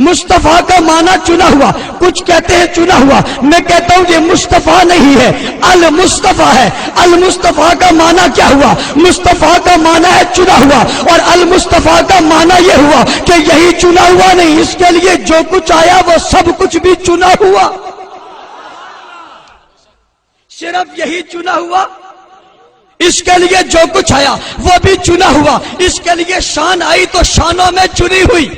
مصطفیٰ کا معنی چنا ہوا، کچھ کہتے ہیں چنا ہوا، میں کہتا ہوں یہ مصطفیٰ نہیں ہے، المصطفیٰ ہے۔ المصطفیٰ کا معنی کیا ہوا؟ مصطفیٰ کا معنی ہے چنا ہوا، اور المصطفیٰ کا معنی یہ ہوا کہ یہی چنا ہوا نہیں، اس کے لیے جو کچھ آیا وہ سب کچھ بھی چنا ہوا۔ صرف یہی چنا ہوا، اس کے لیے جو کچھ آیا وہ بھی چنا ہوا۔ اس کے لیے شان آئی تو شانوں میں چنی ہوئی،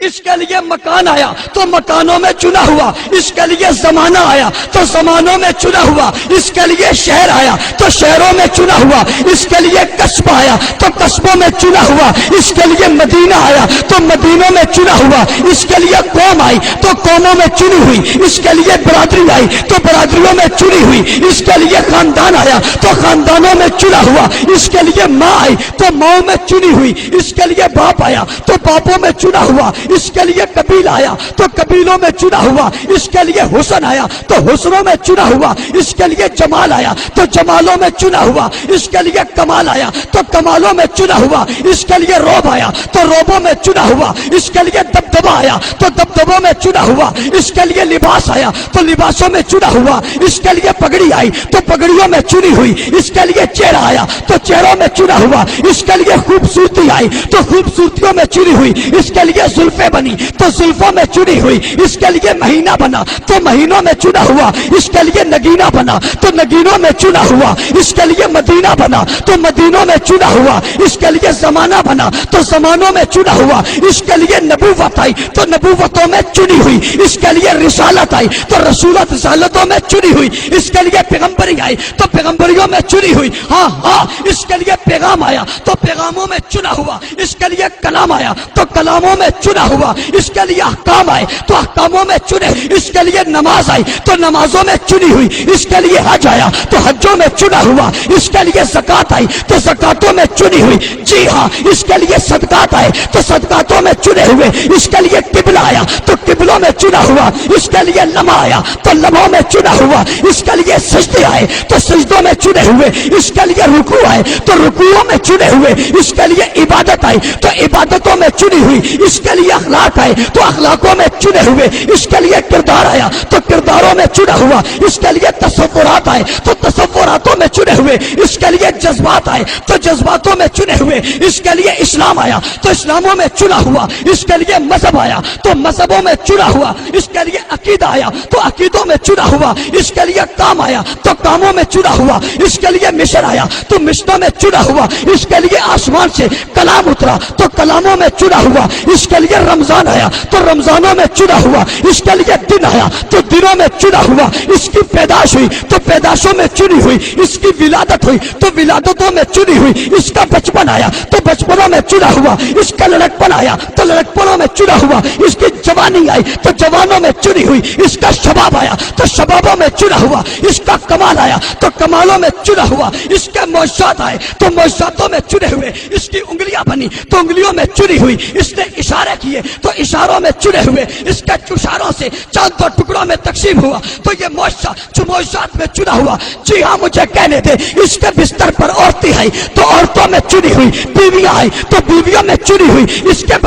اس کے لیے مکان آیا تو مکانوں میں چنا ہوا، اس کے لیے زمانہ آیا تو زمانوں میں چنا ہوا، اس کے لیے شہر آیا تو شہروں میں چنا ہوا، اس کے لیے قصبہ آیا تو قصبوں میں چنا ہوا، اس کے لیے مدینہ آیا تو مدینوں میں چنا ہوا، اس کے لیے قوم آئی تو قوموں میں چنی ہوئی، اس کے لیے برادری آئی تو برادریوں میں چنی ہوئی، اس کے لیے خاندان آیا تو خاندانوں میں چنا ہوا، اس کے لیے ماں آئی تو ماؤں میں چنی ہوئی، اس کے لیے باپ آیا تو باپوں میں چنا ہوا، اس کے لیے قبیلہ آیا تو قبیلوں میں چنا ہوا، اس کے لیے حسن آیا تو حسنوں میں چنا ہوا، اس کے لیے جمال آیا تو جمالوں میں چنا ہوا، اس کے لیے کمال آیا تو کمالوں میں چنا ہوا، اس کے لیے روب آیا تو روبوں میں چنا ہوا، اس کے لیے دبدبہ آیا تو دبدبوں میں چنا ہوا، اس کے لیے لباس آیا تو لباسوں میں چنا ہوا، اس کے لیے پگڑی آئی تو پگڑیوں میں چنی ہوئی، اس کے لیے چہرہ آیا تو چہروں میں چنا ہوا، اس کے لیے خوبصورتی آئی تو خوبصورتیوں میں چنی ہوئی، اس کے لیے زلفیں بنی تو زلفوں میں چنی ہوئی، اس کے لیے مہینہ بنا تو مہینوں میں چنا ہوا، اس کے لیے نگینہ بنا تو نگینوں میں چنا ہوا، اس کے لیے مدینہ بنا تو مدینوں میں چنا ہوا، اس کے لیے زمانہ بنا تو زمانوں میں چنا ہوا، اس کے لیے نبوت آئی تو نبوتوں میں چنی ہوئی، اس کے لیے رسالت آئی تو رسالتوں میں چنی ہوئی، اس کے لیے پیغمبری آئی تو پیغمبریوں میں چنی ہوئی، ہاں ہاں اس کے لیے پیغام آیا تو پیغاموں میں چنا ہوا، اس کے لیے کلام آیا تو کلاموں میں چنا ہوا، اس کے لیے احکام آئے تو احکاموں میں چنے، اس کے لیے نماز آئی تو نمازوں میں چنی ہوئی، اس کے لیے حج آیا تو حجوں میں چنا ہوا، اس کے لیے زکات آئی تو زکاتوں میں چنی ہوئی، جی ہاں اس کے لیے صدقات آئے تو صدقاتوں میں چنے ہوئے، اس کے لیے قبلہ آیا تو قبلوں میں چنا ہوا، اس کے لیے لمحہ آیا تو لمحوں میں چنا ہوا، اس کے لیے سجدے آئے تو سجدوں میں چنے ہوئے، اس کے لیے رکوع آئے تو رکوعوں میں چنے ہوئے، اس کے لیے عبادت آئی تو عبادتوں میں چنی ہوئی، اس کے لیے اخلاق آئے تو اخلاقوں میں چنے ہوئے، اس کے لیے کردار آیا تو کرداروں میں چنا ہوا، اس کے لیے تصورات آئے تو تصوراتوں میں چنے ہوئے، اس کے لیے جذبات آئے تو جذباتوں میں چنے ہوئے، اس کے لیے اسلام آیا تو اسلاموں میں چنا ہوا، اس کے لیے مذہب آیا تو مذہبوں میں چنا ہوا، اس کے لیے عقیدہ آیا تو عقیدوں میں چنا ہوا، اس کے لیے کام آیا تو کاموں میں چنا ہوا، اس کے لیے مشن آیا تو مشنوں میں چنا ہوا، اس کے لیے آسمان سے کلام اترا تو کلاموں میں چنا ہوا، اس کے لیے رمضان آیا تو رمضانوں میں چنا ہوا، اس کے لیے دن آیا تو دنوں میں چنا ہوا، اس کی پیدائش ہوئی تو پیدائشوں میں چنی ہوئی، اس کی ولادت ہوئی تو ولادتوں میں چنی ہوئی، اس کا بچپن آیا تو بچپنوں میں چنا ہوا، اس کا لڑکپن آیا تو لڑکپنوں میں چنا ہوا، اس کی جوانی آئی تو جوانوں میں چنی ہوئی، اس کا شباب آیا تو شبابوں میں چنا ہوا، اس کا کمال آیا تو کمالوں میں چنا ہوا، اس کے معجزات آئے تو معجزاتوں میں چنے ہوئے، اس کی انگلیاں بنی تو انگلیوں میں چنی ہوئی، اس نے اشارے کیے تو اشاروں میں چنے ہوئے، اس کے اشاروں سے چاند دو ٹکڑوں میں تقسیم ہوا تو یہ معجزہ جو معجزات میں چنا ہوا، جی ہاں مجھے کہنے دے، اس کے بستر پر عورتیں آئی تو عورتوں میں چنی ہوئی، بیویاں آئی تو بیویوں میں چنی ہوئی، اس کے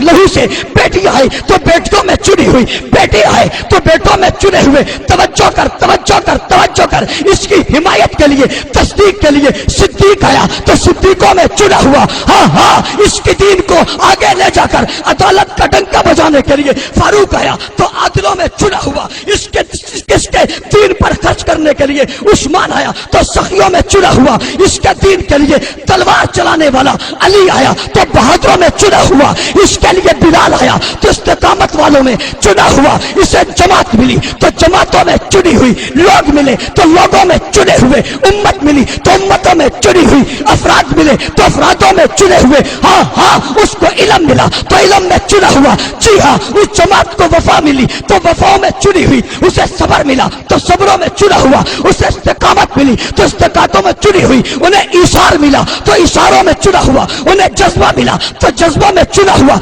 لہو سے بیٹیاں آئی تو بیٹیوں میں چنی ہوئی، بیٹے آئے تو بیٹوں میں چنے ہوئے، توجہ کر توجہ کر توجہ کر، اس کی حمایت کے لیے تصدیق کے لیے صدیق آیا تو صدیقوں میں چنا ہوا، ہاں ہاں اس کی دین کو آگے لے جا کر عدالت کا ڈنکا بجانے کے لیے فاروق آیا تو عادلوں میں چنا ہوا، اس کے دین پر خرچ کرنے کے لیے عثمان آیا تو سخیوں میں چنا ہوا، اس کے دین کے لیے تلوار چلانے والا علی آیا تو بہادروں میں چنا ہوا، اس کے لیے بلال آیا تو استقامت والوں میں چنا ہوا، اسے جماعت ملی تو جماعتوں میں چنی ہوئی، لوگ ملے تو لوگوں میں چنے ہوئے، امت ملی تو امتوں میں چنی ہوئی، افراد ملے تو افرادوں میں چنے ہوئے، ہاں ہاں اس کو علم ملا تو علم میں چنا ہوا، جی ہاں اس جماعت کو وفا ملی تو وفاؤں میں چنی ہوئی، اسے صبر ملا تو صبروں میں چنا ہوا، اسے استقامت ملی تو استقامتوں میں چنی ہوئی، انہیں ایثار ملا تو ایثاروں میں چنا ہوا، انہیں جذبہ ملا تو جذبہ میں چنا ہوا۔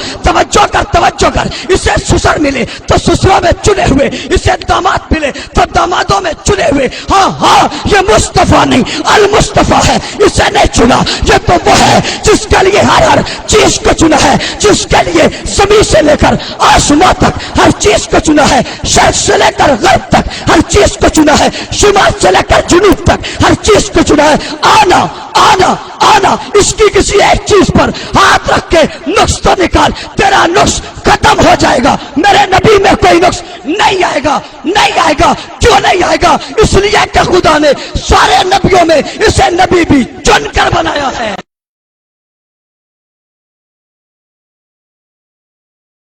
توجہ کر، اسے سسر ملے تو سسروں میں چنے ہوئے، اسے داماد ملے تو دامادوں میں چنے ہوئے۔ ہاں یہ مصطفیٰ نہیں المصطفیٰ ہے، اسے نہیں چنا، یہ تو وہ ہے جس کے لیے ہر چیز کو چنا ہے، جس کے لیے زمین سے لے کر آسمان تک ہر چیز کو چنا ہے، شرق سے لے کر غرب تک ہر چیز کو چنا ہے، شمال سے لے کر جنوب تک ہر چیز کو چنا ہے۔ آنا اس کی کسی ایک چیز پر ہاتھ رکھ کے نقص تو نکال، تیرا نقص ختم ہو جائے گا۔ میرے نبی میں کوئی نقص نہیں آئے گا۔ کیوں نہیں آئے گا؟ اس لیے کہ خدا نے سارے نبیوں میں اسے نبی بھی چن کر بنایا ہے۔